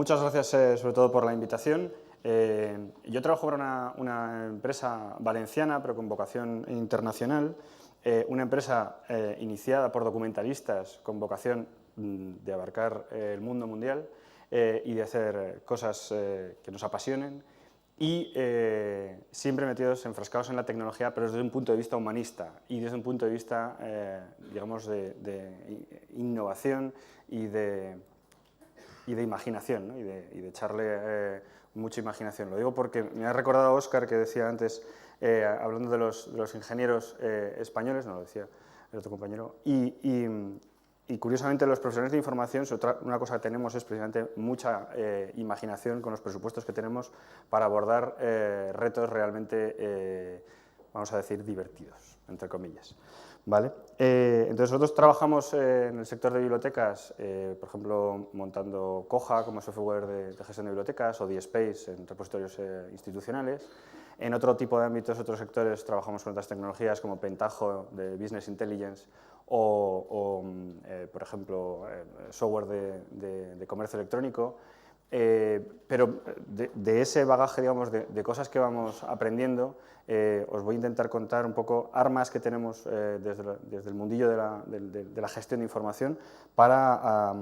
muchas gracias sobre todo por la invitación. Yo trabajo para una empresa valenciana, pero con vocación internacional, una empresa iniciada por documentalistas con vocación de abarcar el mundo mundial y de hacer cosas que nos apasionen y siempre metidos, enfrascados en la tecnología, pero desde un punto de vista humanista y desde un punto de vista, digamos, de innovación y de imaginación, ¿no? y de echarle mucha imaginación. Lo digo porque me ha recordado a Óscar que decía antes, hablando de los ingenieros españoles, no lo decía el otro compañero, y curiosamente los profesionales de información, una cosa que tenemos es precisamente mucha imaginación con los presupuestos que tenemos para abordar retos realmente, vamos a decir, divertidos, entre comillas. ¿Vale? Entonces nosotros trabajamos en el sector de bibliotecas, por ejemplo, montando Koha como software de gestión de bibliotecas o DSpace en repositorios institucionales. En otro tipo de ámbitos, otros sectores, trabajamos con otras tecnologías como Pentaho de Business Intelligence o por ejemplo, software de comercio electrónico. Pero de ese bagaje, digamos, de cosas que vamos aprendiendo, os voy a intentar contar un poco armas que tenemos desde el mundillo de la gestión de información para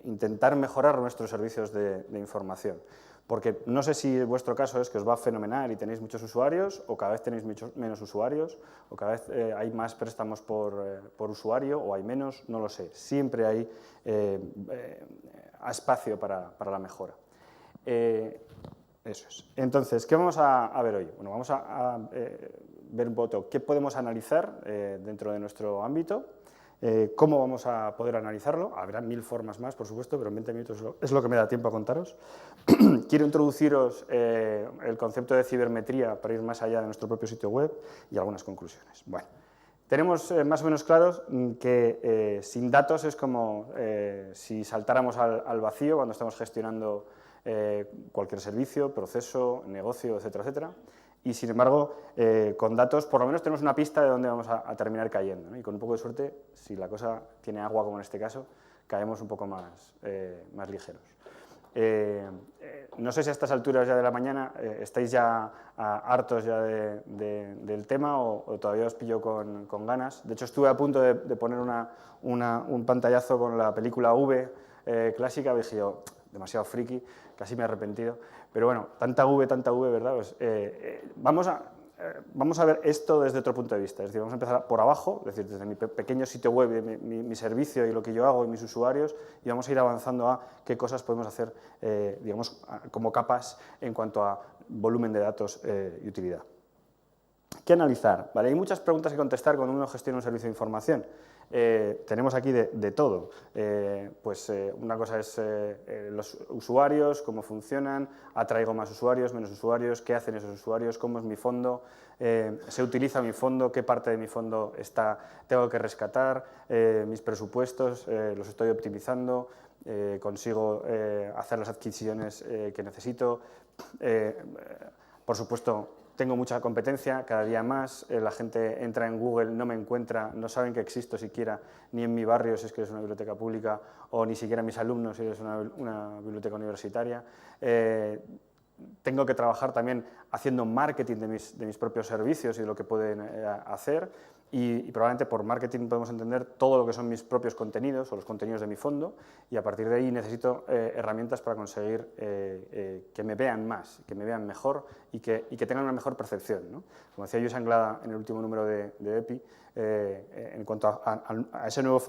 intentar mejorar nuestros servicios de información. Porque no sé si vuestro caso es que os va fenomenal y tenéis muchos usuarios, o cada vez tenéis menos usuarios, o cada vez hay más préstamos por usuario, o hay menos, no lo sé. Siempre hay espacio para la mejora. Eso es. Entonces, ¿qué vamos a ver hoy? Bueno, vamos a ver un poco qué podemos analizar dentro de nuestro ámbito, cómo vamos a poder analizarlo. Habrá 1000 formas más, por supuesto, pero en 20 minutos es lo que me da tiempo a contaros. Quiero introduciros el concepto de cibermetría para ir más allá de nuestro propio sitio web y algunas conclusiones. Bueno, tenemos más o menos claros que sin datos es como si saltáramos al vacío cuando estamos gestionando cualquier servicio, proceso, negocio, etcétera, etcétera. Y, sin embargo, con datos, por lo menos tenemos una pista de dónde vamos a terminar cayendo, ¿no? Y con un poco de suerte, si la cosa tiene agua, como en este caso, caemos un poco más ligeros. No sé si a estas alturas ya de la mañana estáis ya hartos ya del tema o todavía os pillo con ganas. De hecho, estuve a punto de poner un pantallazo con la película V clásica, y dije yo, demasiado friki, casi me he arrepentido. Pero bueno, tanta V, ¿verdad? Pues, vamos a ver esto desde otro punto de vista. Es decir, vamos a empezar por abajo, es decir, desde mi pequeño sitio web, mi servicio y lo que yo hago y mis usuarios, y vamos a ir avanzando a qué cosas podemos hacer, digamos, como capas en cuanto a volumen de datos y utilidad. ¿Qué analizar? ¿Vale? Hay muchas preguntas que contestar cuando uno gestiona un servicio de información. Tenemos aquí de todo. Una cosa es los usuarios, cómo funcionan, atraigo más usuarios, menos usuarios, qué hacen esos usuarios, cómo es mi fondo, se utiliza mi fondo, qué parte de mi fondo tengo que rescatar, mis presupuestos, los estoy optimizando, consigo hacer las adquisiciones que necesito. Por supuesto, tengo mucha competencia, cada día más, la gente entra en Google, no me encuentra, no saben que existo siquiera, ni en mi barrio si es que es una biblioteca pública, o ni siquiera mis alumnos si es una biblioteca universitaria. Tengo que trabajar también haciendo marketing de mis propios servicios y de lo que pueden hacer, y probablemente por marketing podemos entender todo lo que son mis propios contenidos o los contenidos de mi fondo, y a partir de ahí necesito herramientas para conseguir que me vean más, que me vean mejor y que tengan una mejor percepción, ¿no? Como decía Lluís Anglada en el último número de EPI, en cuanto a ese nuevo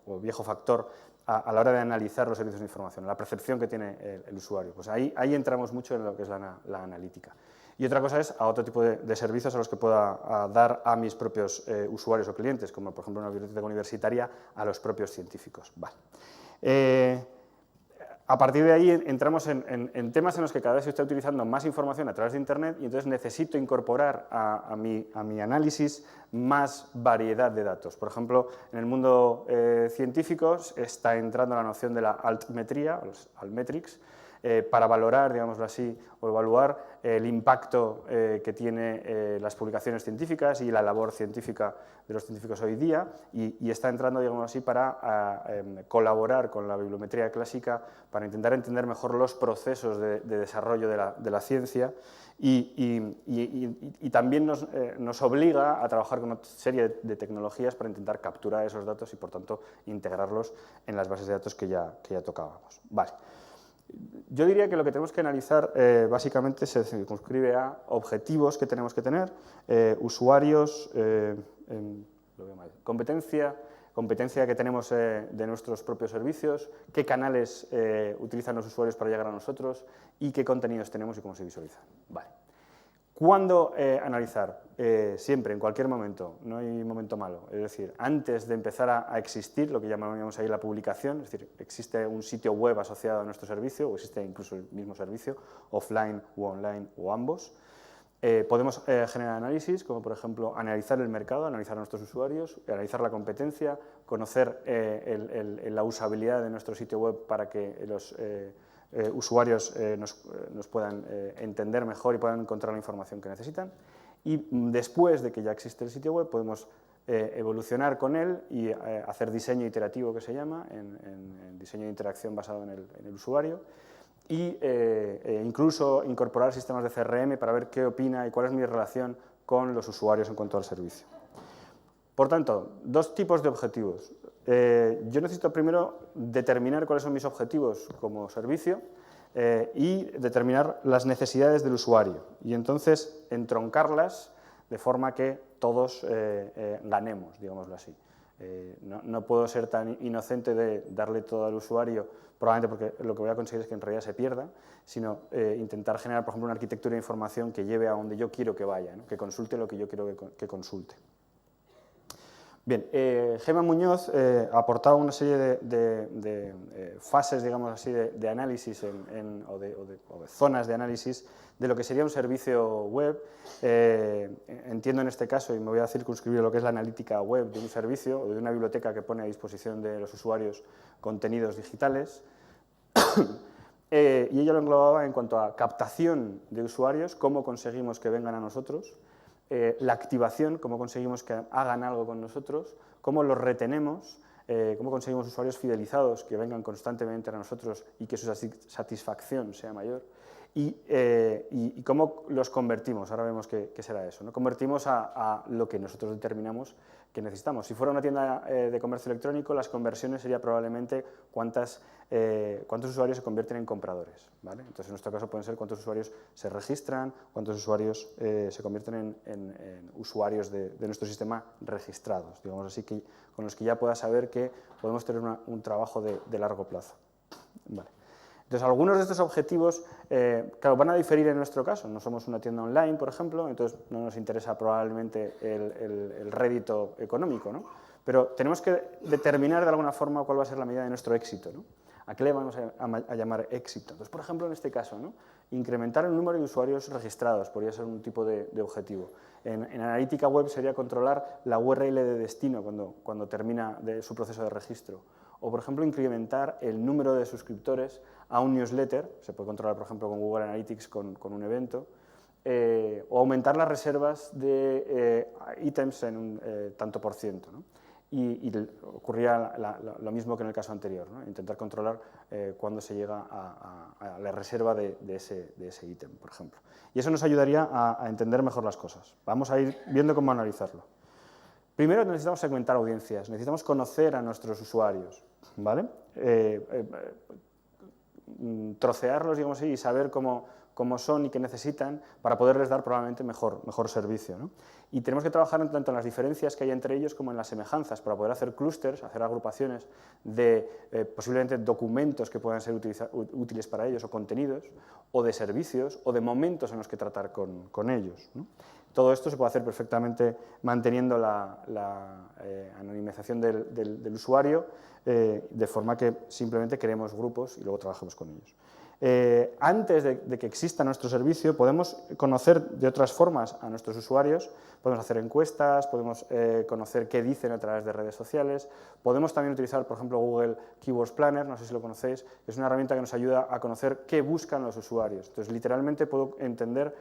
o viejo factor a la hora de analizar los servicios de información, la percepción que tiene el usuario. Pues ahí entramos mucho en lo que es la analítica. Y otra cosa es a otro tipo de servicios a los que pueda dar a mis propios usuarios o clientes, como por ejemplo una biblioteca universitaria, a los propios científicos. Vale. A partir de ahí entramos en temas en los que cada vez se está utilizando más información a través de Internet y entonces necesito incorporar a mi análisis más variedad de datos. Por ejemplo, en el mundo científico está entrando la noción de la altmetría, los altmetrics, para valorar, digámoslo así, o evaluar el impacto que tiene las publicaciones científicas y la labor científica de los científicos hoy día, y está entrando, digamos así, para colaborar con la bibliometría clásica para intentar entender mejor los procesos de desarrollo de la ciencia, y también nos obliga a trabajar con una serie de tecnologías para intentar capturar esos datos y, por tanto, integrarlos en las bases de datos que ya tocábamos. Vale. Yo diría que lo que tenemos que analizar básicamente se circunscribe a objetivos que tenemos que tener, usuarios, competencia que tenemos de nuestros propios servicios, qué canales utilizan los usuarios para llegar a nosotros y qué contenidos tenemos y cómo se visualizan. Vale. ¿Cuándo analizar? Siempre, en cualquier momento, no hay momento malo. Es decir, antes de empezar a existir, lo que llamamos ahí la publicación, es decir, existe un sitio web asociado a nuestro servicio, o existe incluso el mismo servicio, offline o online o ambos. Podemos generar análisis, como por ejemplo analizar el mercado, analizar a nuestros usuarios, analizar la competencia, conocer la usabilidad de nuestro sitio web para que los usuarios nos puedan entender mejor y puedan encontrar la información que necesitan. Y después de que ya existe el sitio web, podemos evolucionar con él y hacer diseño iterativo, que se llama, en diseño de interacción basado en el usuario, y incluso incorporar sistemas de CRM para ver qué opina y cuál es mi relación con los usuarios en cuanto al servicio. Por tanto, dos tipos de objetivos. Yo necesito primero determinar cuáles son mis objetivos como servicio y determinar las necesidades del usuario y entonces entroncarlas de forma que todos ganemos, digámoslo así. No puedo ser tan inocente de darle todo al usuario, probablemente porque lo que voy a conseguir es que en realidad se pierda, sino intentar generar, por ejemplo, una arquitectura de información que lleve a donde yo quiero que vaya, ¿no? Que consulte lo que yo quiero que consulte. Bien, Gemma Muñoz ha aportado una serie de fases, digamos así, de análisis o de zonas de análisis de lo que sería un servicio web. Entiendo en este caso, y me voy a circunscribir a lo que es la analítica web de un servicio o de una biblioteca que pone a disposición de los usuarios contenidos digitales. Y ella lo englobaba en cuanto a captación de usuarios, cómo conseguimos que vengan a nosotros, la activación, cómo conseguimos que hagan algo con nosotros, cómo los retenemos, cómo conseguimos usuarios fidelizados que vengan constantemente a nosotros y que su satisfacción sea mayor, y cómo los convertimos. Ahora vemos qué será eso, ¿no? Convertimos a lo que nosotros determinamos que necesitamos. Si fuera una tienda de comercio electrónico, las conversiones sería probablemente cuántos usuarios se convierten en compradores, ¿vale? Entonces, en nuestro caso pueden ser cuántos usuarios se registran, cuántos usuarios se convierten en usuarios de nuestro sistema registrados, digamos así, con los que ya pueda saber que podemos tener un trabajo de largo plazo. Vale. Entonces, algunos de estos objetivos, claro, van a diferir en nuestro caso. No somos una tienda online, por ejemplo, entonces no nos interesa probablemente el rédito económico, ¿no? Pero tenemos que determinar de alguna forma cuál va a ser la medida de nuestro éxito, ¿no? ¿A qué le vamos a llamar éxito? Entonces, por ejemplo, en este caso, ¿no? Incrementar el número de usuarios registrados podría ser un tipo de objetivo. En analítica web sería controlar la URL de destino cuando termina su proceso de registro. O, por ejemplo, incrementar el número de suscriptores a un newsletter, se puede controlar, por ejemplo, con Google Analytics con un evento, o aumentar las reservas de ítems en un tanto por ciento, ¿no? Y ocurría lo mismo que en el caso anterior, ¿no? Intentar controlar cuándo se llega a la reserva de ese ítem, por ejemplo. Y eso nos ayudaría a entender mejor las cosas. Vamos a ir viendo cómo analizarlo. Primero necesitamos segmentar audiencias, necesitamos conocer a nuestros usuarios, ¿vale? Trocearlos, digamos así, y saber cómo son y qué necesitan para poderles dar probablemente mejor servicio, ¿no? Y tenemos que trabajar tanto en las diferencias que hay entre ellos como en las semejanzas para poder hacer clústeres, hacer agrupaciones de posiblemente documentos que puedan ser útiles para ellos o contenidos, o de servicios o de momentos en los que tratar con ellos, ¿no? Todo esto se puede hacer perfectamente manteniendo la anonimización del usuario, de forma que simplemente creemos grupos y luego trabajemos con ellos. Antes de que exista nuestro servicio, podemos conocer de otras formas a nuestros usuarios, podemos hacer encuestas, podemos conocer qué dicen a través de redes sociales, podemos también utilizar, por ejemplo, Google Keywords Planner, no sé si lo conocéis, es una herramienta que nos ayuda a conocer qué buscan los usuarios. Entonces, literalmente puedo entender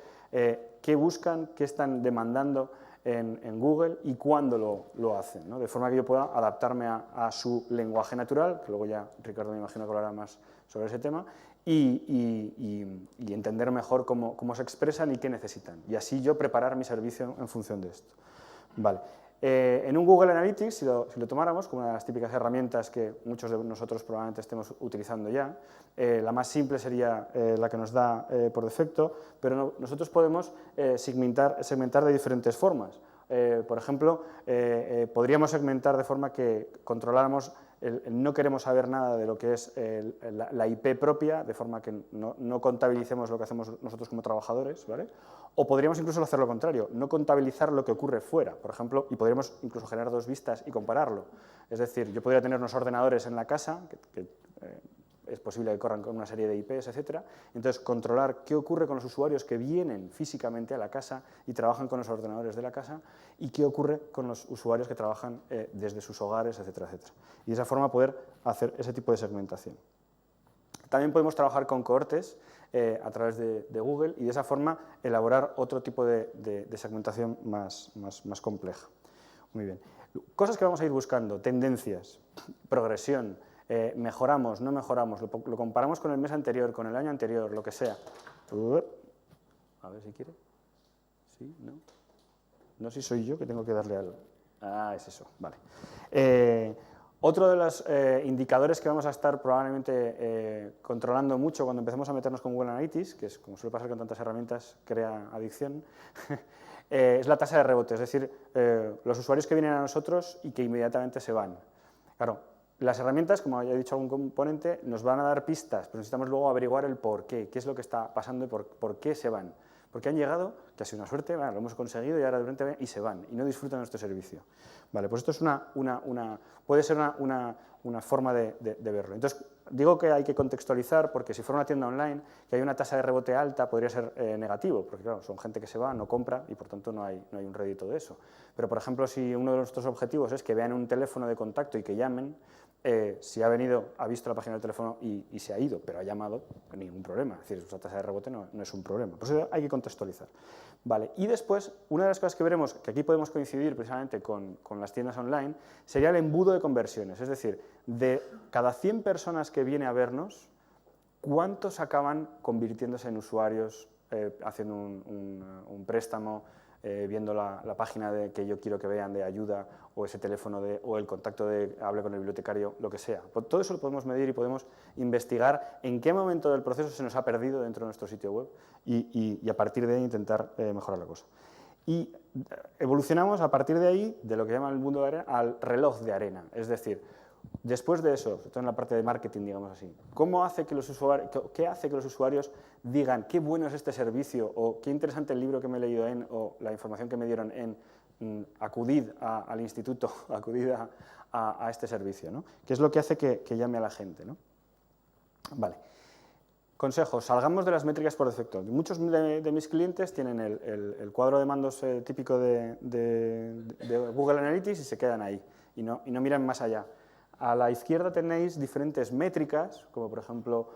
qué buscan, qué están demandando en Google y cuándo lo hacen, ¿no? De forma que yo pueda adaptarme a su lenguaje natural, que luego ya Ricardo me imagino que hablará más sobre ese tema, y entender mejor cómo se expresan y qué necesitan. Y así yo preparar mi servicio en función de esto. Vale. En un Google Analytics, si lo tomáramos como una de las típicas herramientas que muchos de nosotros probablemente estemos utilizando ya, la más simple sería la que nos da por defecto, pero nosotros podemos segmentar de diferentes formas. Por ejemplo, podríamos segmentar de forma que controláramos no queremos saber nada de lo que es la IP propia, de forma que no contabilicemos lo que hacemos nosotros como trabajadores, ¿vale? O podríamos incluso hacer lo contrario, no contabilizar lo que ocurre fuera, por ejemplo, y podríamos incluso generar dos vistas y compararlo. Es decir, yo podría tener unos ordenadores en la casa, que es posible que corran con una serie de IPs, etcétera. Entonces, controlar qué ocurre con los usuarios que vienen físicamente a la casa y trabajan con los ordenadores de la casa y qué ocurre con los usuarios que trabajan desde sus hogares, etcétera, etcétera. Y de esa forma poder hacer ese tipo de segmentación. También podemos trabajar con cohortes a través de Google y de esa forma elaborar otro tipo de segmentación más compleja. Muy bien. Cosas que vamos a ir buscando, tendencias, progresión, mejoramos, no mejoramos, lo comparamos con el mes anterior, con el año anterior, lo que sea. A ver si quiere. ¿Sí? ¿No? No sé si soy yo que tengo que darle al... Ah, es eso, vale. Otro de los indicadores que vamos a estar probablemente controlando mucho cuando empecemos a meternos con Google Analytics, que es como suele pasar con tantas herramientas, crea adicción, es la tasa de rebote, es decir, los usuarios que vienen a nosotros y que inmediatamente se van. Claro, las herramientas, como ya he dicho algún componente, nos van a dar pistas, pero necesitamos luego averiguar el por qué es lo que está pasando y por qué se van. Porque han llegado, que ha sido una suerte, bueno, lo hemos conseguido y ahora de repente y se van y no disfrutan de nuestro servicio. Vale, pues esto es puede ser una forma de verlo. Entonces, digo que hay que contextualizar porque si fuera una tienda online que hay una tasa de rebote alta podría ser negativo, porque claro, son gente que se va, no compra y por tanto no hay un rédito de eso. Pero, por ejemplo, si uno de nuestros objetivos es que vean un teléfono de contacto y que llamen, si ha venido, ha visto la página del teléfono y se ha ido, pero ha llamado, ningún problema. Es decir, esa tasa de rebote no es un problema. Por eso hay que contextualizar. Vale. Y después, una de las cosas que veremos, que aquí podemos coincidir precisamente con las tiendas online, sería el embudo de conversiones. Es decir, de cada 100 personas que viene a vernos, ¿cuántos acaban convirtiéndose en usuarios, haciendo un préstamo, viendo la página que yo quiero que vean de ayuda o ese teléfono o el contacto de hable con el bibliotecario, lo que sea? Pues todo eso lo podemos medir y podemos investigar en qué momento del proceso se nos ha perdido dentro de nuestro sitio web y a partir de ahí intentar mejorar la cosa. Y evolucionamos a partir de ahí, de lo que llaman el mundo de arena, al reloj de arena, es decir, después de eso, sobre todo en la parte de marketing, digamos así, ¿qué hace que los usuarios digan qué bueno es este servicio o qué interesante el libro que me he leído o la información que me dieron acudid al instituto, acudid a este servicio, ¿no? ¿Qué es lo que hace que llame a la gente, ¿no? Vale. Consejos, salgamos de las métricas por defecto. Muchos de mis clientes tienen el cuadro de mandos típico de Google Analytics y se quedan ahí y no miran más allá. A la izquierda tenéis diferentes métricas, como por ejemplo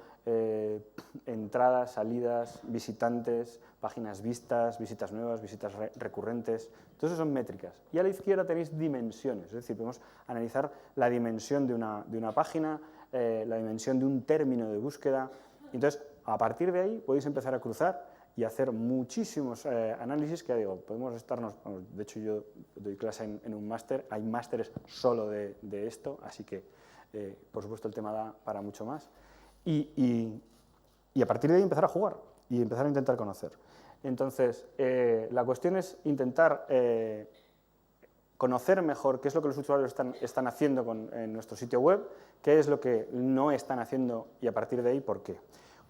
entradas, salidas, visitantes, páginas vistas, visitas nuevas, visitas recurrentes. Todo eso son métricas. Y a la izquierda tenéis dimensiones, es decir, podemos analizar la dimensión de una página, la dimensión de un término de búsqueda. Entonces, a partir de ahí podéis empezar a cruzar y hacer muchísimos análisis que, ya digo, podemos estarnos... De hecho, yo doy clase en un máster, hay másteres solo de esto, así que, por supuesto, el tema da para mucho más. Y a partir de ahí empezar a jugar y empezar a intentar conocer. Entonces, la cuestión es intentar conocer mejor qué es lo que los usuarios están haciendo en nuestro sitio web, qué es lo que no están haciendo y a partir de ahí, por qué.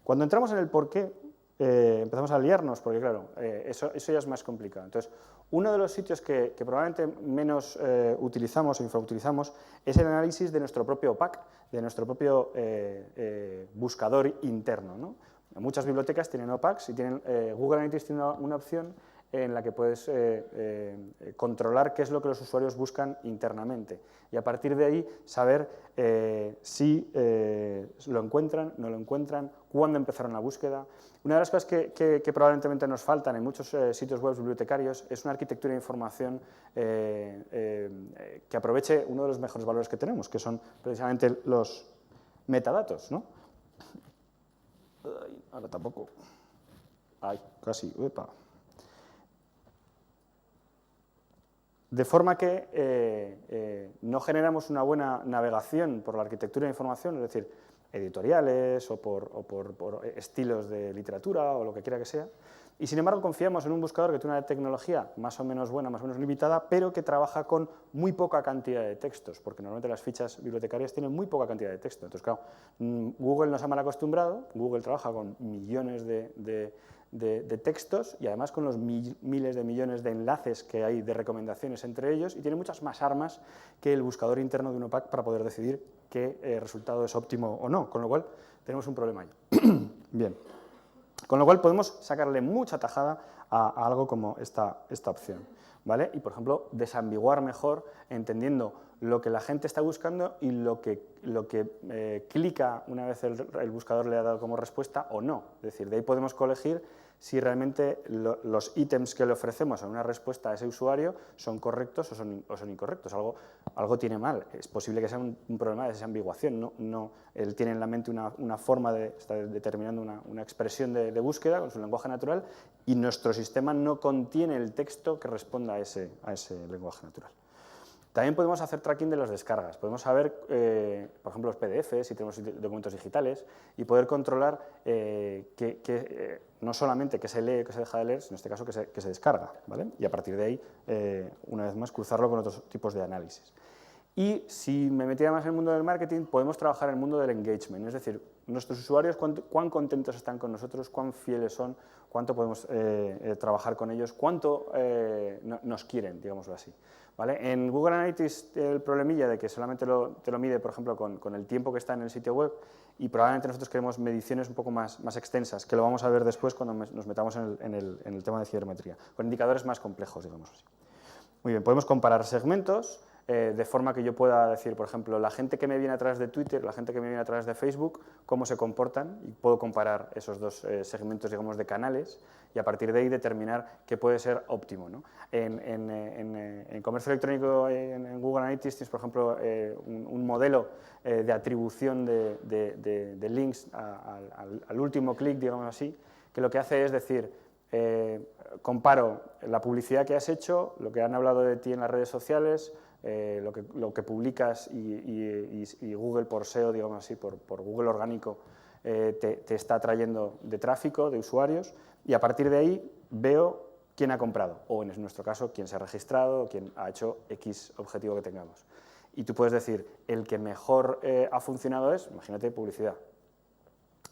Cuando entramos en el por qué, empezamos a liarnos, porque claro, eso ya es más complicado. Entonces, uno de los sitios que probablemente menos utilizamos o infrautilizamos es el análisis de nuestro propio OPAC, de nuestro propio buscador interno, ¿no? Muchas bibliotecas tienen OPACs y Google Analytics tiene una opción en la que puedes controlar qué es lo que los usuarios buscan internamente y a partir de ahí saber si lo encuentran, no lo encuentran, cuándo empezaron la búsqueda. Una de las cosas que probablemente nos faltan en muchos sitios web bibliotecarios es una arquitectura de información que aproveche uno de los mejores valores que tenemos, que son precisamente los metadatos, ¿no? Ay, ahora tampoco. Ay, casi, uepa. De forma que no generamos una buena navegación por la arquitectura de información, es decir, editoriales o por estilos de literatura o lo que quiera que sea, y sin embargo confiamos en un buscador que tiene una tecnología más o menos buena, más o menos limitada, pero que trabaja con muy poca cantidad de textos, porque normalmente las fichas bibliotecarias tienen muy poca cantidad de texto. Entonces, claro, Google nos ha mal acostumbrado, Google trabaja con millones de textos y además con los miles de millones de enlaces que hay de recomendaciones entre ellos y tiene muchas más armas que el buscador interno de un OPAC para poder decidir qué resultado es óptimo o no, con lo cual tenemos un problema ahí. Bien, con lo cual podemos sacarle mucha tajada a algo como esta opción, ¿vale? Y, por ejemplo, desambiguar mejor entendiendo lo que la gente está buscando y lo que clica una vez el buscador le ha dado como respuesta o no. Es decir, de ahí podemos colegir si realmente los ítems que le ofrecemos a una respuesta a ese usuario son correctos o son incorrectos. Algo tiene mal. Es posible que sea un problema de desambiguación. No, él tiene en la mente una forma está determinando una expresión de búsqueda con su lenguaje natural y nuestro sistema no contiene el texto que responda a ese lenguaje natural. También podemos hacer tracking de las descargas. Podemos saber, por ejemplo, los PDFs, si tenemos documentos digitales, y poder controlar no solamente qué se lee o qué se deja de leer, sino en este caso que se descarga, ¿vale? Y a partir de ahí, una vez más, cruzarlo con otros tipos de análisis. Y si me metiera más en el mundo del marketing, podemos trabajar en el mundo del engagement, es decir, nuestros usuarios, cuán contentos están con nosotros, cuán fieles son, cuánto podemos trabajar con ellos, cuánto nos quieren, digámoslo así. ¿Vale? En Google Analytics el problemilla de que solamente te lo mide, por ejemplo, con el tiempo que está en el sitio web y probablemente nosotros queremos mediciones un poco más extensas, que lo vamos a ver después cuando nos metamos en el tema de cibermetría, con indicadores más complejos, digamos así. Muy bien, podemos comparar segmentos de forma que yo pueda decir, por ejemplo, la gente que me viene a través de Twitter, la gente que me viene a través de Facebook, cómo se comportan y puedo comparar esos dos segmentos, digamos, de canales y a partir de ahí determinar qué puede ser óptimo, ¿no? En comercio electrónico, en Google Analytics, tienes, por ejemplo, un modelo de atribución de links al último clic, digamos así, que lo que hace es decir, comparo la publicidad que has hecho, lo que han hablado de ti en las redes sociales, lo que publicas y Google por SEO, digamos así, por Google orgánico, te está trayendo de tráfico, de usuarios, y a partir de ahí veo quién ha comprado, o en nuestro caso, quién se ha registrado, o quién ha hecho X objetivo que tengamos. Y tú puedes decir, el que mejor ha funcionado es, imagínate, publicidad.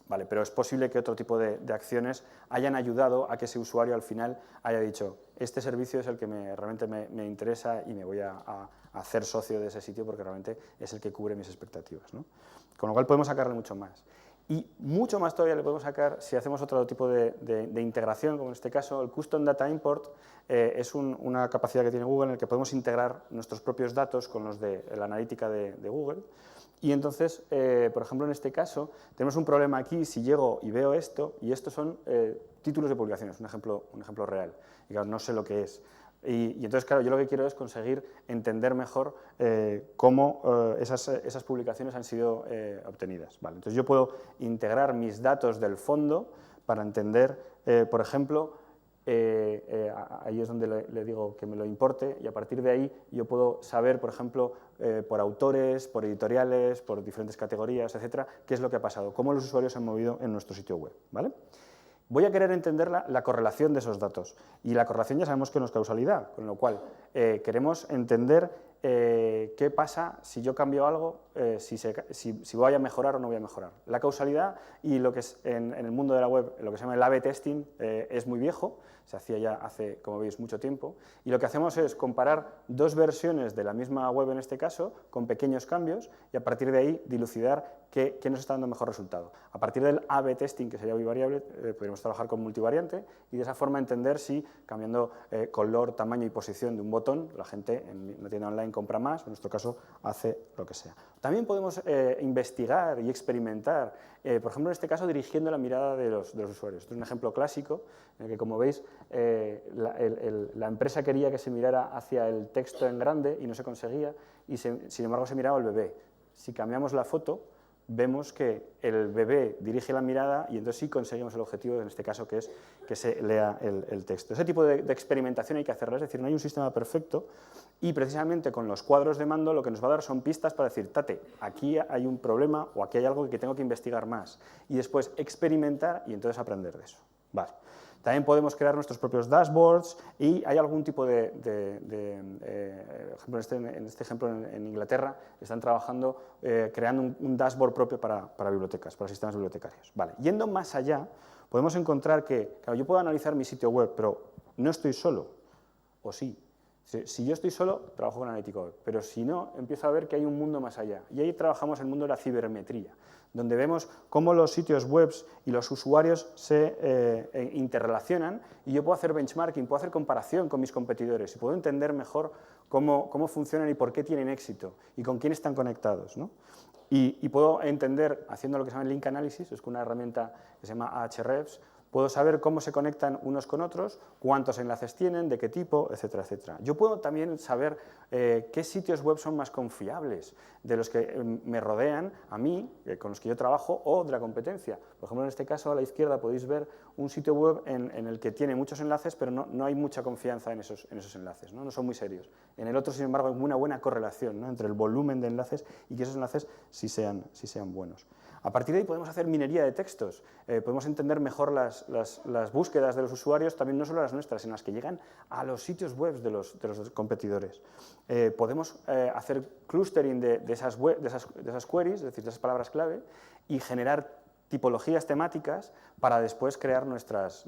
Vale, pero es posible que otro tipo de acciones hayan ayudado a que ese usuario al final haya dicho, este servicio es el que realmente me interesa y me voy a hacer socio de ese sitio porque realmente es el que cubre mis expectativas, ¿no? Con lo cual podemos sacarle mucho más. Y mucho más todavía le podemos sacar si hacemos otro tipo de integración, como en este caso el Custom Data Import es una capacidad que tiene Google en la que podemos integrar nuestros propios datos con los de la analítica de Google. Y entonces, por ejemplo, en este caso, tenemos un problema aquí, si llego y veo esto, y estos son títulos de publicaciones, un ejemplo real, y claro, no sé lo que es. Y entonces, claro, yo lo que quiero es conseguir entender mejor cómo esas publicaciones han sido obtenidas. Vale, entonces yo puedo integrar mis datos del fondo para entender, por ejemplo, ahí es donde le digo que me lo importe y a partir de ahí yo puedo saber, por ejemplo, por autores, por editoriales, por diferentes categorías, etcétera, qué es lo que ha pasado, cómo los usuarios se han movido en nuestro sitio web, ¿vale? Voy a querer entender la correlación de esos datos y la correlación ya sabemos que no es causalidad, con lo cual queremos entender qué pasa si yo cambio algo, si voy a mejorar o no voy a mejorar. La causalidad y lo que es en el mundo de la web, lo que se llama el A/B testing, es muy viejo, se hacía ya hace, como veis, mucho tiempo, y lo que hacemos es comparar dos versiones de la misma web, en este caso, con pequeños cambios, y a partir de ahí dilucidar qué nos está dando mejor resultado. A partir del A/B testing, que sería bivariable, podríamos trabajar con multivariante, y de esa forma entender si cambiando color, tamaño y posición de un botón, la gente en una tienda online compra más, en nuestro caso hace lo que sea. También podemos investigar y experimentar, por ejemplo, en este caso, dirigiendo la mirada de los usuarios. Esto es un ejemplo clásico, en el que, como veis, la empresa quería que se mirara hacia el texto en grande y no se conseguía, y sin embargo se miraba el bebé. Si cambiamos la foto, vemos que el bebé dirige la mirada y entonces sí conseguimos el objetivo, en este caso, que es que se lea el texto. Ese tipo de experimentación hay que hacerla, es decir, no hay un sistema perfecto, y precisamente con los cuadros de mando lo que nos va a dar son pistas para decir, tate, aquí hay un problema o aquí hay algo que tengo que investigar más, y después experimentar y entonces aprender de eso. Vale. También podemos crear nuestros propios dashboards y hay algún tipo ejemplo, en este ejemplo en Inglaterra están trabajando creando un dashboard propio para bibliotecas, para sistemas bibliotecarios. Vale. Yendo más allá, podemos encontrar que, claro, yo puedo analizar mi sitio web, pero no estoy solo, o sí. Si yo estoy solo, trabajo con analítica web, pero si no, empiezo a ver que hay un mundo más allá. Y ahí trabajamos el mundo de la cibermetría, donde vemos cómo los sitios web y los usuarios se interrelacionan, y yo puedo hacer benchmarking, puedo hacer comparación con mis competidores y puedo entender mejor cómo funcionan y por qué tienen éxito y con quién están conectados, ¿no? Y puedo entender, haciendo lo que se llama link analysis, es una herramienta que se llama Ahrefs, puedo saber cómo se conectan unos con otros, cuántos enlaces tienen, de qué tipo, etcétera, etcétera. Yo puedo también saber qué sitios web son más confiables de los que me rodean a mí, con los que yo trabajo, o de la competencia. Por ejemplo, en este caso, a la izquierda podéis ver un sitio web en el que tiene muchos enlaces, pero no hay mucha confianza en esos enlaces, ¿no? No son muy serios. En el otro, sin embargo, hay una buena correlación, ¿no?, entre el volumen de enlaces y que esos enlaces sí sean buenos. A partir de ahí podemos hacer minería de textos, podemos entender mejor las búsquedas de los usuarios, también no solo las nuestras, sino las que llegan a los sitios web de los competidores. Podemos hacer clustering de esas queries, es decir, de esas palabras clave, y generar tipologías temáticas para después crear nuestras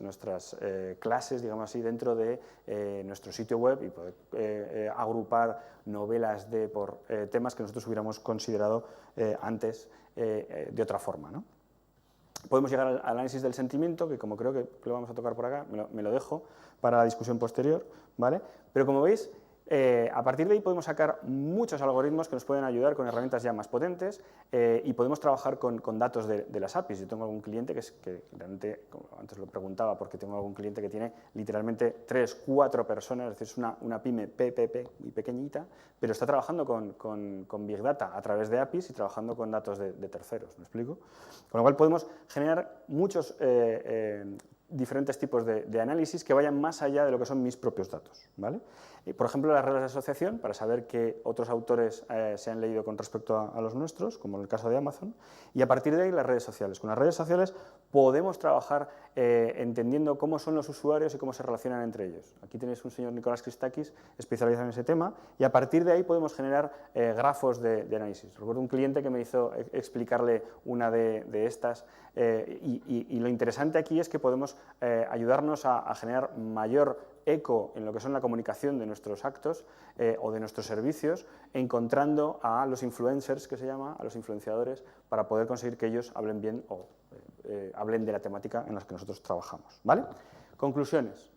clases, digamos así, dentro de nuestro sitio web y poder agrupar novelas por temas que nosotros hubiéramos considerado antes de otra forma, ¿no? Podemos llegar al análisis del sentimiento, que como creo que lo vamos a tocar por acá, me lo dejo para la discusión posterior, ¿vale? Pero como veis, a partir de ahí podemos sacar muchos algoritmos que nos pueden ayudar con herramientas ya más potentes y podemos trabajar con datos de las APIs. Yo tengo algún cliente que realmente, como antes lo preguntaba, porque tengo algún cliente que tiene literalmente 3, 4 personas, es decir, es una pyme PPP muy pequeñita, pero está trabajando con Big Data a través de APIs y trabajando con datos de terceros, ¿me explico? Con lo cual podemos generar muchos diferentes tipos de análisis que vayan más allá de lo que son mis propios datos, ¿vale? Por ejemplo, las reglas de asociación, para saber qué otros autores se han leído con respecto a los nuestros, como en el caso de Amazon, y a partir de ahí las redes sociales. Con las redes sociales podemos trabajar entendiendo cómo son los usuarios y cómo se relacionan entre ellos. Aquí tenéis un señor Nicolás Christakis especializado en ese tema, y a partir de ahí podemos generar grafos de análisis. Recuerdo un cliente que me hizo explicarle una de estas, y lo interesante aquí es que podemos ayudarnos a generar mayor eco en lo que son la comunicación de nuestros actos o de nuestros servicios, encontrando a los influencers, que se llama, a los influenciadores, para poder conseguir que ellos hablen bien o hablen de la temática en la que nosotros trabajamos, ¿vale? Conclusiones.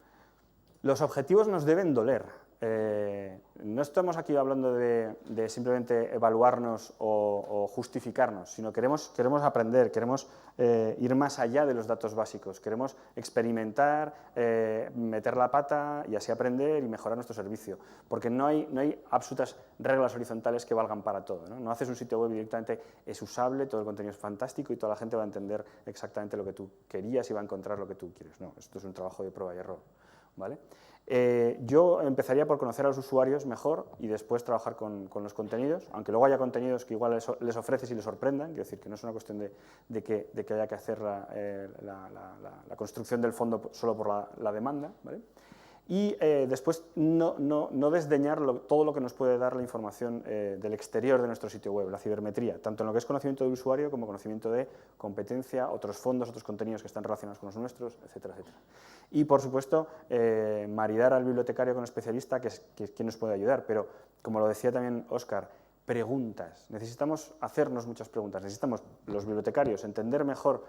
Los objetivos nos deben doler. No estamos aquí hablando de simplemente evaluarnos o justificarnos, sino queremos aprender, queremos ir más allá de los datos básicos, queremos experimentar, meter la pata y así aprender y mejorar nuestro servicio, porque no hay absolutas reglas horizontales que valgan para todo, ¿no? No haces un sitio web y directamente es usable, todo el contenido es fantástico y toda la gente va a entender exactamente lo que tú querías y va a encontrar lo que tú quieres. No, esto es un trabajo de prueba y error, ¿vale? Yo empezaría por conocer a los usuarios mejor y después trabajar con los contenidos, aunque luego haya contenidos que igual les ofreces y les sorprendan, quiero decir que no es una cuestión de que haya que hacer la construcción del fondo solo por la demanda, ¿vale? Y después no desdeñar todo lo que nos puede dar la información del exterior de nuestro sitio web, la cibermetría, tanto en lo que es conocimiento del usuario como conocimiento de competencia, otros fondos, otros contenidos que están relacionados con los nuestros, etcétera, etcétera. Y, por supuesto, maridar al bibliotecario con el especialista, que es quien nos puede ayudar. Pero, como lo decía también Óscar, preguntas. Necesitamos hacernos muchas preguntas. Necesitamos, los bibliotecarios, entender mejor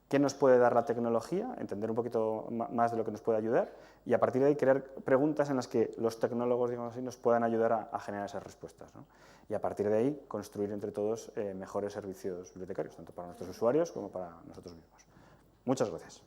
qué nos puede dar la tecnología, entender un poquito más de lo que nos puede ayudar y a partir de ahí crear preguntas en las que los tecnólogos, digamos así, nos puedan ayudar a generar esas respuestas, ¿no? Y a partir de ahí construir entre todos mejores servicios bibliotecarios, tanto para nuestros usuarios como para nosotros mismos. Muchas gracias.